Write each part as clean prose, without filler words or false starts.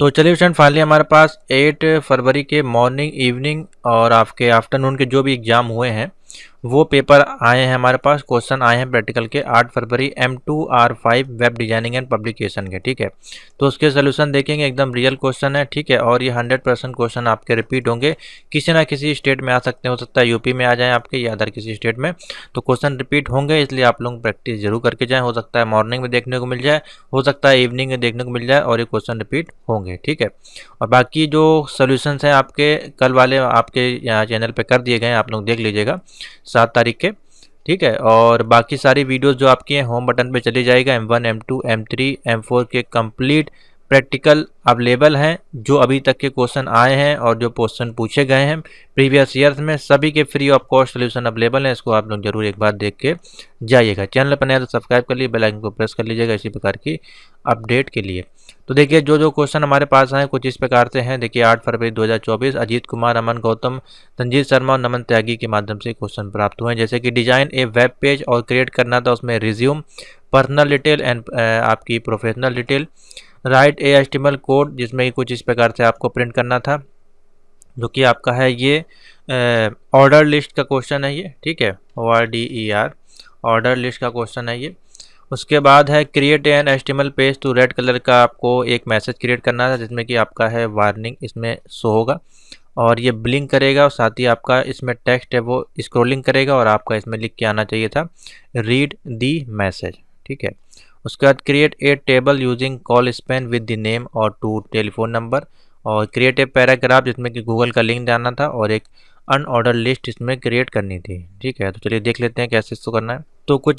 तो चलिए friend, finally हमारे पास 8 फरवरी के मॉर्निंग, इवनिंग और आपके आफ्टरनून के जो भी एग्ज़ाम हुए हैं वो पेपर आए हैं हमारे पास। क्वेश्चन आए हैं प्रैक्टिकल के 8 फरवरी M2R5 web designing and publication के। ठीक है, तो उसके सोल्यूशन देखेंगे, एकदम रियल क्वेश्चन है। ठीक है, और ये 100% क्वेश्चन आपके रिपीट होंगे, किसी ना किसी स्टेट में आ सकते हैं, हो सकता है यूपी में आ जाए आपके या अदर किसी स्टेट में। तो क्वेश्चन रिपीट होंगे, इसलिए आप लोग प्रैक्टिस जरूर करके जाएँ। हो सकता है मॉर्निंग में देखने को मिल जाए, हो सकता है इवनिंग में देखने को मिल जाए, और ये क्वेश्चन रिपीट होंगे। ठीक है, और बाकी जो सोल्यूशंस हैं आपके कल वाले आपके यहाँ चैनल पे कर दिए गए हैं, आप लोग देख लीजिएगा 7 तारीख के। ठीक है, और बाकी सारी वीडियोस जो आपकी हैं होम बटन पे चली जाएगा। M1, M2, M3, M4 के कंप्लीट प्रैक्टिकल अवेलेबल हैं, जो अभी तक के क्वेश्चन आए हैं और जो क्वेश्चन पूछे गए हैं प्रीवियस ईयर्स में, सभी के free of cost solution available है। इसको आप लोग जरूर एक बार देख के जाइएगा। चैनल पर नया तो सब्सक्राइब कर लीजिए, बेल आइकन को प्रेस कर लीजिएगा इसी प्रकार की अपडेट के लिए। तो देखिए, जो क्वेश्चन हमारे पास आए कुछ इस प्रकार से हैं। देखिए, 8 फरवरी 2024 अजीत कुमार, अमन गौतम, संजीत शर्मा और नमन त्यागी के माध्यम से क्वेश्चन प्राप्त हुए हैं। जैसे कि डिजाइन ए वेब पेज और क्रिएट करना था, उसमें रिज्यूम, पर्सनल डिटेल एंड आपकी प्रोफेशनल डिटेल, राइट ए HTML कोड, जिसमें कुछ इस प्रकार से आपको प्रिंट करना था, जो कि आपका है ये ऑर्डर लिस्ट का क्वेश्चन है ये। ठीक है, ORDER ऑर्डर लिस्ट का क्वेश्चन है ये। उसके बाद है create an HTML page to red colour का, आपको एक मैसेज क्रिएट करना था जिसमें कि आपका है वार्निंग इसमें शो होगा और ये ब्लिंक करेगा, और साथ ही आपका इसमें टेक्स्ट है वो स्क्रॉलिंग करेगा, और आपका इसमें लिख के आना चाहिए था रीड दी मैसेज। ठीक है, उसके बाद create a table using call Spain with the name और 2 टेलीफोन नंबर, और क्रिएट ए पैराग्राफ जिसमें कि गूगल का लिंक डालना था, और एक अनऑर्डर लिस्ट इसमें क्रिएट करनी थी। ठीक है, तो चलिए देख लेते हैं कैसे इसको करना है। तो कुछ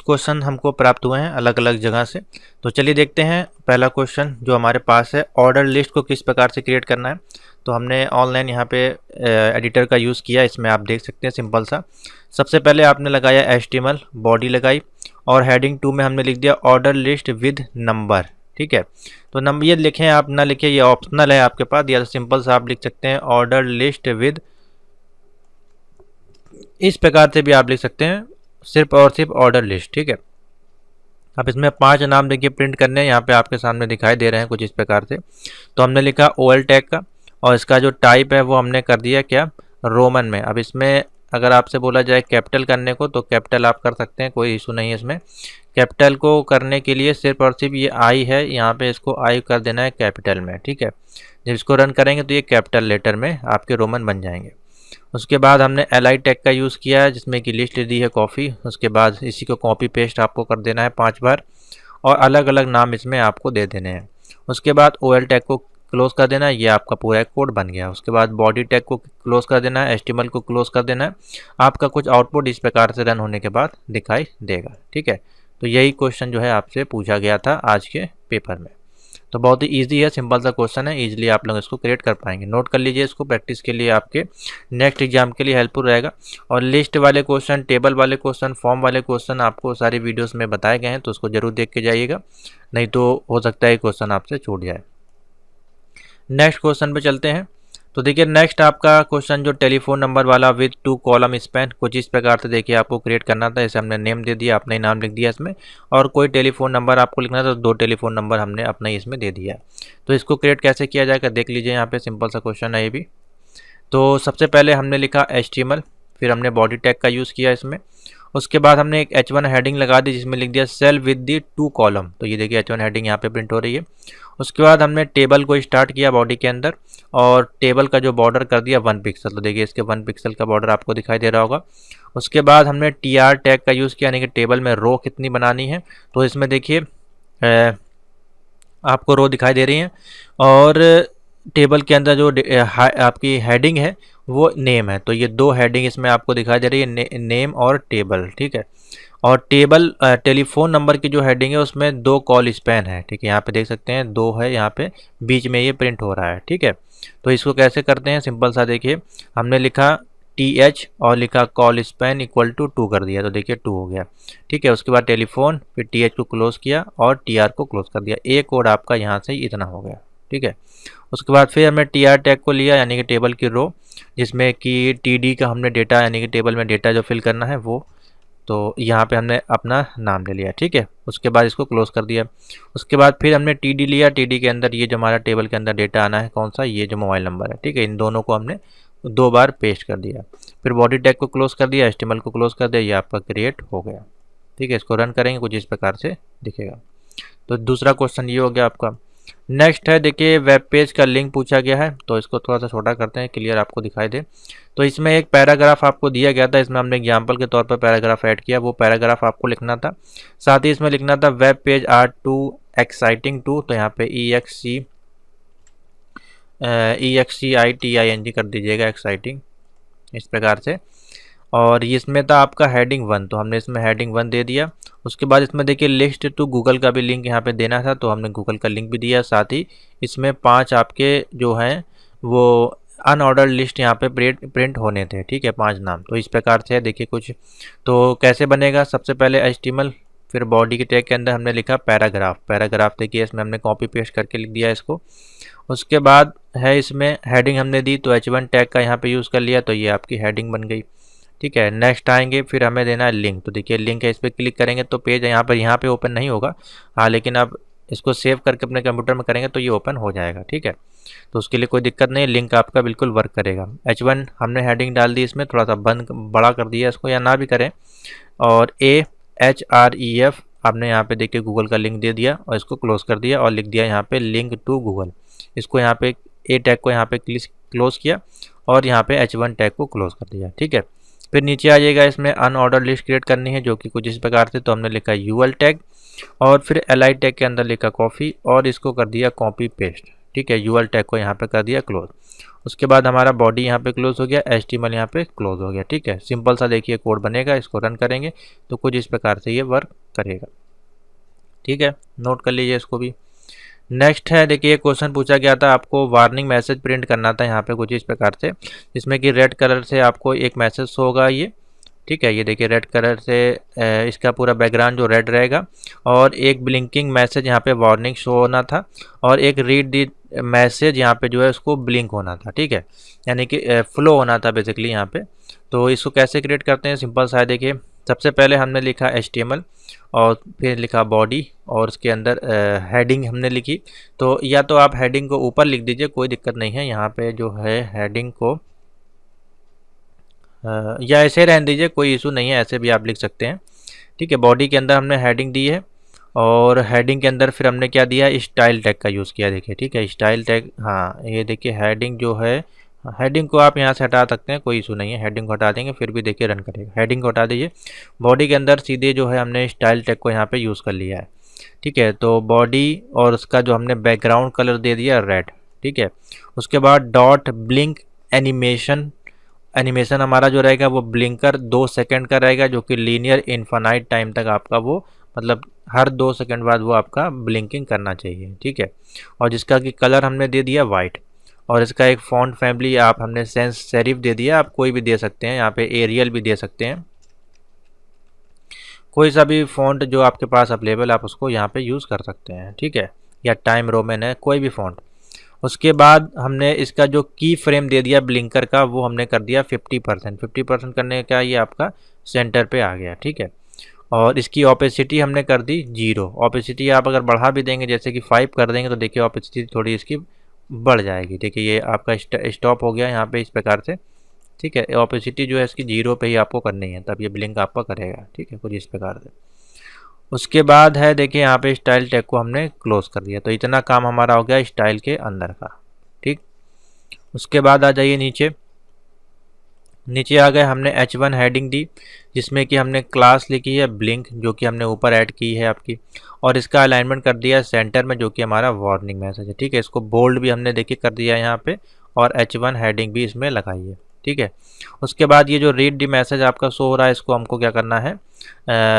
क्वेश्चन हमको प्राप्त हुए हैं अलग अलग जगह से, तो चलिए देखते हैं। पहला क्वेश्चन जो हमारे पास है, ऑर्डर लिस्ट को किस प्रकार से क्रिएट करना है। तो हमने ऑनलाइन यहाँ पे एडिटर का यूज़ किया, इसमें आप देख सकते हैं सिंपल सा। सबसे पहले आपने लगाया HTML, बॉडी लगाई, और हेडिंग 2 में हमने लिख दिया ऑर्डर लिस्ट विद नंबर। ठीक है, तो नंबर ये लिखें आप ना लिखें, ये ऑप्शनल है आपके पास, या तो सिंपल सा आप लिख सकते हैं ऑर्डर लिस्ट विद, इस प्रकार से भी आप लिख सकते हैं, सिर्फ और सिर्फ ऑर्डर लिस्ट। ठीक है, अब इसमें 5 नाम देखिए प्रिंट करने हैं, यहाँ पे आपके सामने दिखाई दे रहे हैं कुछ इस प्रकार से। तो हमने लिखा OL टैग का, और इसका जो टाइप है वो हमने कर दिया क्या, रोमन में। अब इसमें अगर आपसे बोला जाए कैपिटल करने को तो कैपिटल आप कर सकते हैं, कोई इशू नहीं है इसमें। कैपिटल को करने के लिए सिर्फ और सिर्फ ये I है, यहाँ पे इसको I कर देना है कैपिटल में। ठीक है, जब इसको रन करेंगे तो ये कैपिटल लेटर में आपके रोमन बन जाएंगे। उसके बाद हमने LI टैग का यूज़ किया है, जिसमें कि लिस्ट दी है कॉफ़ी। उसके बाद इसी को कॉपी पेस्ट आपको कर देना है 5 बार, और अलग अलग नाम इसमें आपको दे देने हैं। उसके बाद OL टैग को क्लोज कर देना है, ये आपका पूरा एक कोड बन गया। उसके बाद बॉडी टैग को क्लोज कर देना है, HTML को क्लोज कर देना है। आपका कुछ आउटपुट इस प्रकार से रन होने के बाद दिखाई देगा। ठीक है, तो यही क्वेश्चन जो है आपसे पूछा गया था आज के पेपर में। तो बहुत ही ईजी है, सिंपल सा क्वेश्चन है, ईजिली आप लोग इसको क्रिएट कर पाएंगे। नोट कर लीजिए इसको, प्रैक्टिस के लिए आपके नेक्स्ट एग्जाम के लिए हेल्पफुल रहेगा। और लिस्ट वाले क्वेश्चन, टेबल वाले क्वेश्चन, फॉर्म वाले क्वेश्चन आपको सारी वीडियोस में बताए गए हैं, तो उसको जरूर देख के जाइएगा, नहीं तो हो सकता है क्वेश्चन आपसे छूट जाए। नेक्स्ट क्वेश्चन पे चलते हैं। तो देखिए, नेक्स्ट आपका क्वेश्चन जो टेलीफोन नंबर वाला विद 2 कॉलम स्पैन, कुछ इस प्रकार से देखिए आपको क्रिएट करना था। इसे हमने नेम दे दिया, अपना ही नाम लिख दिया इसमें, और कोई टेलीफोन नंबर आपको लिखना था तो 2 टेलीफोन नंबर हमने अपना ही इसमें दे दिया। तो इसको क्रिएट कैसे किया जाएगा देख लीजिए, यहाँ पे सिंपल सा क्वेश्चन है ये भी। तो सबसे पहले हमने लिखा HTML, फिर हमने बॉडी टैग का यूज़ किया इसमें। उसके बाद हमने एक H1 हेडिंग लगा दी, जिसमें लिख दिया सेल विद दी 2 कॉलम। तो ये देखिए H1 हेडिंग यहाँ पे प्रिंट हो रही है। उसके बाद हमने टेबल को स्टार्ट किया बॉडी के अंदर, और टेबल का जो बॉर्डर कर दिया 1 पिक्सल। तो देखिए इसके 1 पिक्सल का बॉर्डर आपको दिखाई दे रहा होगा। उसके बाद हमने TR टैग का यूज़ किया, यानी कि टेबल में रो कितनी बनानी है। तो इसमें देखिए आपको रो दिखाई दे रही हैं, और टेबल के अंदर जो आपकी हेडिंग है वो नेम है। तो ये 2 हेडिंग इसमें आपको दिखाई दे रही है, नेम और टेबल। ठीक है, और टेबल टेलीफोन नंबर की जो हेडिंग है उसमें 2 कॉल स्पैन है। ठीक है, यहाँ पे देख सकते हैं 2 है, यहाँ पे बीच में ये प्रिंट हो रहा है। ठीक है, तो इसको कैसे करते हैं, सिंपल सा देखिए, हमने लिखा TH और लिखा कॉल स्पैन इक्वल टू 2 कर दिया, तो देखिए 2 हो गया। ठीक है, उसके बाद टेलीफोन, फिर TH को क्लोज किया और TR को क्लोज कर दिया। एक कोड आपका यहाँ से इतना हो गया। ठीक है, उसके बाद फिर हमने TR टैग को लिया, यानी कि टेबल की रो, जिसमें कि TD का हमने डेटा, यानी कि टेबल में डेटा जो फिल करना है वो तो यहाँ पे हमने अपना नाम ले लिया, ठीक है। उसके बाद इसको क्लोज कर दिया। उसके बाद फिर हमने टीडी लिया, टीडी के अंदर ये जो हमारा टेबल के अंदर डेटा आना है कौन सा, ये जो मोबाइल नंबर है, ठीक है। इन दोनों को हमने 2 बार पेस्ट कर दिया। फिर बॉडी टैग को क्लोज कर दिया, HTML को क्लोज कर दिया, ये आपका क्रिएट हो गया, ठीक है। इसको रन करेंगे, कुछ इस प्रकार से दिखेगा। तो दूसरा क्वेश्चन ये हो गया आपका। नेक्स्ट है, देखिए वेब पेज का लिंक पूछा गया है, तो इसको थोड़ा सा छोटा करते हैं, क्लियर आपको दिखाई दे। तो इसमें एक पैराग्राफ आपको दिया गया था, इसमें हमने एग्जाम्पल के तौर पर पैराग्राफ ऐड किया। वो पैराग्राफ आपको लिखना था, साथ ही इसमें लिखना था web page are too exciting too, तो यहाँ पे EXCITING कर दीजिएगा, एक्साइटिंग, इस प्रकार से। और इसमें था आपका हेडिंग 1, तो हमने इसमें हेडिंग 1 दे दिया। उसके बाद इसमें देखिए लिस्ट टू गूगल का भी लिंक यहाँ पे देना था, तो हमने गूगल का लिंक भी दिया। साथ ही इसमें 5 आपके जो हैं वो अनऑर्डर्ड लिस्ट यहाँ पे प्रिंट होने थे, ठीक है, 5 नाम। तो इस प्रकार से देखिए कुछ। तो कैसे बनेगा, सबसे पहले HTML, फिर बॉडी के टैग के अंदर हमने लिखा पैराग्राफ। पैराग्राफ देखिए इसमें हमने कॉपी पेस्ट करके लिख दिया इसको। उसके बाद है इसमें हेडिंग हमने दी, तो H1 टैग का यहाँ पे यूज़ कर लिया, तो ये आपकी हेडिंग बन गई, ठीक है। नेक्स्ट आएंगे, फिर हमें देना है लिंक। तो देखिए लिंक है, इस पर क्लिक करेंगे तो पेज यहाँ पे ओपन नहीं होगा, हाँ, लेकिन आप इसको सेव करके अपने कंप्यूटर में करेंगे तो ये ओपन हो जाएगा, ठीक है। तो उसके लिए कोई दिक्कत नहीं, लिंक आपका बिल्कुल वर्क करेगा। H1 हमने हेडिंग डाल दी, इसमें थोड़ा सा बंद बड़ा कर दिया इसको, या ना भी करें। और AHREF आपने यहाँ पे देखिए गूगल का लिंक दे दिया और इसको क्लोज कर दिया और लिख दिया यहाँ पे लिंक टू गूगल। इसको यहाँ पे A टैग को यहाँ पे क्लोज किया और यहाँ पे H1 टैग को क्लोज कर दिया, ठीक है। फिर नीचे आ जाएगा, इसमें अनऑर्डर लिस्ट क्रिएट करनी है जो कि कुछ इस प्रकार से। तो हमने लिखा UL टैग और फिर LI टैग के अंदर लिखा कॉफ़ी और इसको कर दिया कॉपी पेस्ट, ठीक है। UL टैग को यहाँ पे कर दिया क्लोज। उसके बाद हमारा बॉडी यहाँ पे क्लोज हो गया, HTML यहाँ पे क्लोज हो गया, ठीक है। सिंपल सा देखिए कोड बनेगा, इसको रन करेंगे तो कुछ इस प्रकार से ये वर्क करेगा, ठीक है। नोट कर लीजिए इसको भी। नेक्स्ट है, देखिए क्वेश्चन पूछा गया था, आपको वार्निंग मैसेज प्रिंट करना था यहाँ पे कुछ इस प्रकार से, जिसमें कि रेड कलर से आपको एक मैसेज शो होगा ये, ठीक है। ये देखिए रेड कलर से इसका पूरा बैकग्राउंड जो रेड रहेगा और एक ब्लिंकिंग मैसेज यहाँ पे वार्निंग शो होना था और एक रीड दी मैसेज यहाँ पे जो है उसको ब्लिंक होना था, ठीक है, यानी कि फ्लो होना था बेसिकली यहाँ पे। तो इसको कैसे क्रिएट करते हैं, सिंपल सा है। देखिए सबसे पहले हमने लिखा HTML और फिर लिखा बॉडी और उसके अंदर हेडिंग हमने लिखी। तो या तो आप हेडिंग को ऊपर लिख दीजिए, कोई दिक्कत नहीं है। यहाँ पे जो है हेडिंग को या ऐसे रहने दीजिए, कोई इशू नहीं है, ऐसे भी आप लिख सकते हैं, ठीक है। बॉडी के अंदर हमने हेडिंग दी है और हेडिंग के अंदर फिर हमने क्या दिया, स्टाइल टैग का यूज़ किया, देखिए, ठीक है। स्टाइल टैग, हाँ, ये देखिए हेडिंग जो है, हेडिंग को आप यहाँ से हटा सकते हैं, कोई इशू नहीं है। हेडिंग को हटा देंगे फिर भी देखिए रन करेगा। हेडिंग को हटा दीजिए, बॉडी के अंदर सीधे जो है हमने स्टाइल टैग को यहाँ पे यूज़ कर लिया है, ठीक है। तो बॉडी और उसका जो हमने बैकग्राउंड कलर दे दिया रेड, ठीक है। उसके बाद डॉट ब्लिंक एनिमेशन हमारा जो रहेगा वो ब्लिंकर 2 सेकंड का रहेगा, जो कि लीनियर इन्फानाइट टाइम तक आपका वो, मतलब हर 2 सेकंड बाद वो आपका ब्लिंकिंग करना चाहिए, ठीक है। और जिसका कि कलर हमने दे दिया वाइट और इसका एक फ़ॉन्ट फैमिली आप हमने सेंस सेरिफ दे दिया, आप कोई भी दे सकते हैं, यहाँ पे एरियल भी दे सकते हैं, कोई सा भी फ़ॉन्ट जो आपके पास अवेलेबल आप उसको यहाँ पे यूज़ कर सकते हैं, ठीक है। या टाइम रोमन है, कोई भी फ़ॉन्ट। उसके बाद हमने इसका जो की फ्रेम दे दिया ब्लिंकर का वो हमने कर दिया 50%। 50% करने का ये आपका सेंटर पे आ गया, ठीक है। और इसकी ओपेसिटी हमने कर दी 0। ओपेसिटी आप अगर बढ़ा भी देंगे, जैसे कि 5 कर देंगे, तो देखिए ओपेसिटी थोड़ी इसकी बढ़ जाएगी। देखिए ये आपका स्टॉप हो गया यहाँ पे इस प्रकार से, ठीक है। ओपेसिटी जो है इसकी 0 पे ही आपको करनी है, तब ये ब्लिंक आपका करेगा, ठीक है, कुछ इस प्रकार से। उसके बाद है, देखिए यहाँ पे स्टाइल टैग को हमने क्लोज कर दिया। तो इतना काम हमारा हो गया स्टाइल के अंदर का, ठीक। उसके बाद आ जाइए नीचे आ गए, हमने H1 हेडिंग दी जिसमें कि हमने क्लास लिखी है ब्लिंक, जो कि हमने ऊपर ऐड की है आपकी, और इसका अलाइनमेंट कर दिया सेंटर में, जो कि हमारा वार्निंग मैसेज है, ठीक है। इसको बोल्ड भी हमने देखिए कर दिया यहाँ पे और H1 हेडिंग भी इसमें लगाई है, ठीक है। उसके बाद ये जो रीड दी मैसेज आपका शो हो रहा है, इसको हमको क्या करना है,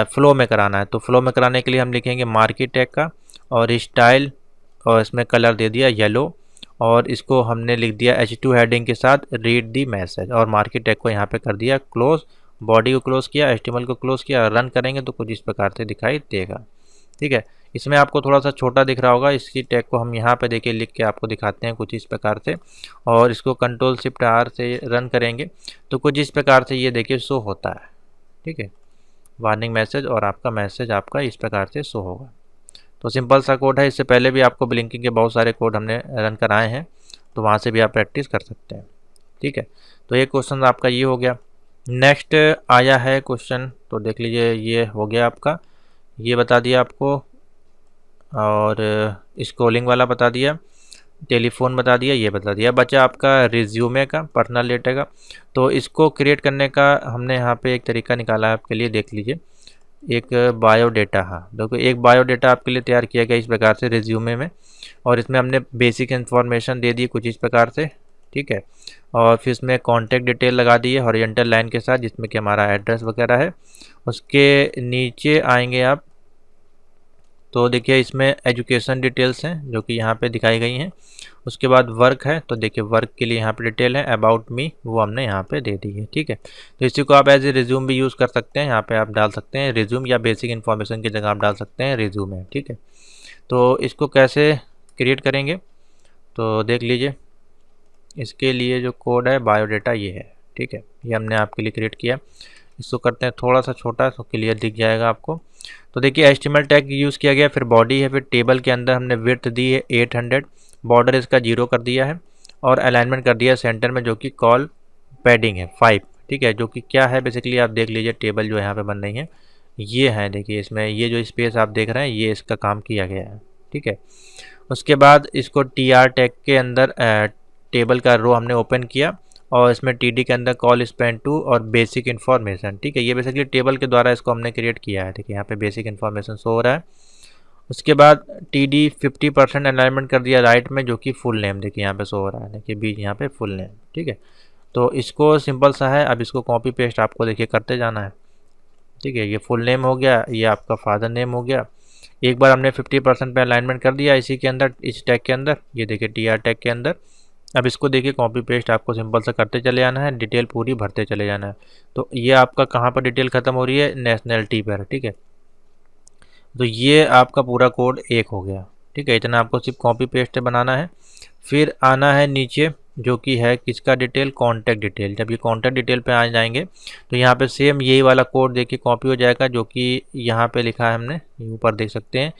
फ्लो में कराना है। तो फ्लो में कराने के लिए हम लिखेंगे मार्केट टैग का और स्टाइल और इसमें कलर दे दिया येलो और इसको हमने लिख दिया H2 हेडिंग के साथ रीड दी मैसेज और मार्केट टैग को यहाँ पे कर दिया क्लोज। बॉडी को क्लोज किया, HTML को क्लोज किया, रन करेंगे तो कुछ इस प्रकार से दिखाई देगा, ठीक है। इसमें आपको थोड़ा सा छोटा दिख रहा होगा, इसकी टैग को हम यहाँ पे देखिए लिख के आपको दिखाते हैं कुछ इस प्रकार से, और इसको Ctrl+Shift+R से रन करेंगे तो कुछ इस प्रकार से ये देखिए शो होता है, ठीक है। वार्निंग मैसेज और आपका मैसेज आपका इस प्रकार से शो होगा। तो सिंपल सा कोड है। इससे पहले भी आपको ब्लिंकिंग के बहुत सारे कोड हमने रन कराए हैं, तो वहाँ से भी आप प्रैक्टिस कर सकते हैं। ठीक है, तो ये क्वेश्चन आपका ये हो गया। नेक्स्ट आया है क्वेश्चन, तो देख लीजिए, ये हो गया आपका, ये बता दिया आपको, और स्क्रॉलिंग वाला बता दिया, टेलीफोन बता दिया, ये बता दिया। बचा आपका रिज्यूमे का, पर्सनल डेटा का। तो इसको क्रिएट करने का हमने यहाँ पे एक तरीका निकाला है आपके लिए, देख लीजिए। एक बायोडेटा, हाँ देखो, एक बायोडेटा आपके लिए तैयार किया गया इस प्रकार से रिज्यूमे में, और इसमें हमने बेसिक इन्फॉर्मेशन दे दी कुछ इस प्रकार से। ठीक है, और फिर इसमें कॉन्टैक्ट डिटेल लगा दी है हॉरिजॉन्टल लाइन के साथ, जिसमें कि हमारा एड्रेस वगैरह है। उसके नीचे आएंगे आप, तो देखिए इसमें एजुकेशन डिटेल्स हैं जो कि यहाँ पे दिखाई गई हैं। उसके बाद वर्क है, तो देखिए वर्क के लिए यहाँ पे डिटेल है, अबाउट मी वो हमने यहाँ पे दे दी है। ठीक है, तो इसी को आप एज ए रिज्यूम भी यूज़ कर सकते हैं। यहाँ पे आप डाल सकते हैं रिज्यूम, या बेसिक इन्फॉर्मेशन की जगह आप डाल सकते हैं रिज्यूम है। ठीक है, तो इसको कैसे क्रिएट करेंगे, तो देख लीजिए। इसके लिए जो कोड है बायोडेटा ये है। ठीक है, ये हमने आपके लिए क्रिएट किया। इसको करते हैं थोड़ा सा छोटा, तो क्लियर दिख जाएगा आपको। तो देखिए HTML टैग यूज़ किया गया, फिर बॉडी है, फिर टेबल के अंदर हमने विड्थ दी है 800, बॉर्डर इसका 0 कर दिया है, और अलाइनमेंट कर दिया सेंटर में, जो कि कॉल पैडिंग है 5। ठीक है, जो कि क्या है बेसिकली आप देख लीजिए, टेबल जो यहाँ पे बन रही है ये है, देखिए इसमें ये जो स्पेस आप देख रहे हैं ये इसका काम किया गया है। ठीक है, उसके बाद इसको TR टैग के अंदर टेबल का रो हमने ओपन किया, और इसमें TD के अंदर कॉल स्पैन टू और बेसिक इन्फॉर्मेशन। ठीक है, ये बेसिकली टेबल के द्वारा इसको हमने क्रिएट किया है। ठीक है, यहाँ पे बेसिक इन्फॉर्मेशन शो हो रहा है। उसके बाद TD 50% अलाइनमेंट कर दिया राइट में, जो कि फुल नेम देखिए यहाँ पे शो हो रहा है, देखिए बीच यहाँ पे फुल नेम। ठीक है, तो इसको सिंपल सा है, अब इसको कॉपी पेस्ट आपको देखिए करते जाना है। ठीक है, ये फुल नेम हो गया, ये आपका फादर नेम हो गया। एक बार हमने 50% पे अलाइनमेंट कर दिया इसी के अंदर, इस टैग के अंदर, ये देखिए TR टैग के अंदर। अब इसको देखिए कॉपी पेस्ट आपको सिंपल सा करते चले जाना है, डिटेल पूरी भरते चले जाना है। तो ये आपका कहाँ पर डिटेल खत्म हो रही है, नेशनलिटी पर। ठीक है, तो ये आपका पूरा कोड एक हो गया। ठीक है, इतना आपको सिर्फ कॉपी पेस्ट बनाना है। फिर आना है नीचे, जो कि है किसका डिटेल, कॉन्टैक्ट डिटेल। जब ये कॉन्टैक्ट डिटेल पे आ जाएंगे, तो यहाँ पे सेम यही वाला कोड देखिए कॉपी हो जाएगा, जो कि यहाँ पे लिखा है हमने, ऊपर देख सकते हैं,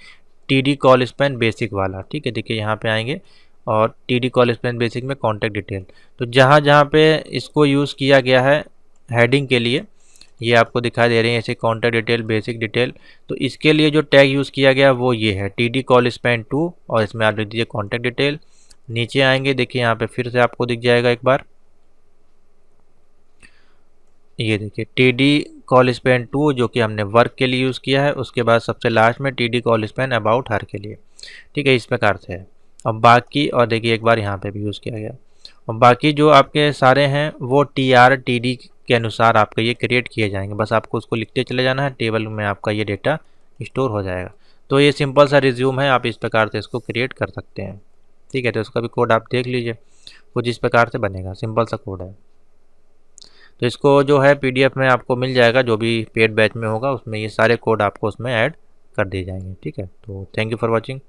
TD कॉल स्पैन बेसिक वाला। ठीक है, देखिए यहाँ पे आएंगे, और TD कॉल स्पैन बेसिक में कॉन्टैक्ट डिटेल। तो जहाँ जहाँ पे इसको यूज़ किया गया है हेडिंग के लिए, ये आपको दिखाई दे रही है ऐसे, कॉन्टैक्ट डिटेल, बेसिक डिटेल। तो इसके लिए जो टैग यूज़ किया गया वो ये है TD कॉल स्पैन टू, और इसमें आप लिख दीजिए कॉन्टैक्ट डिटेल। नीचे आएंगे, देखिए यहाँ पे फिर से आपको दिख जाएगा एक बार, ये देखिए TD कॉल स्पैन टू, जो कि हमने वर्क के लिए यूज़ किया है। उसके बाद सबसे लास्ट में TD call span about her के लिए। ठीक है, इस प्रकार से है। और बाकी, और देखिए एक बार यहाँ पे भी यूज़ किया गया, और बाकी जो आपके सारे हैं वो TR TD के अनुसार आपके ये क्रिएट किए जाएंगे। बस आपको उसको लिखते चले जाना है, टेबल में आपका ये डेटा स्टोर हो जाएगा। तो ये सिंपल सा रिज्यूम है, आप इस प्रकार से इसको क्रिएट कर सकते हैं। ठीक है, तो इसका भी कोड आप देख लीजिए, कुछ इस प्रकार से बनेगा, सिंपल सा कोड है। तो इसको जो है PDF में आपको मिल जाएगा, जो भी पेड बैच में होगा उसमें ये सारे कोड आपको उसमें ऐड कर दिए जाएंगे। ठीक है, तो थैंक यू फॉर वॉचिंग।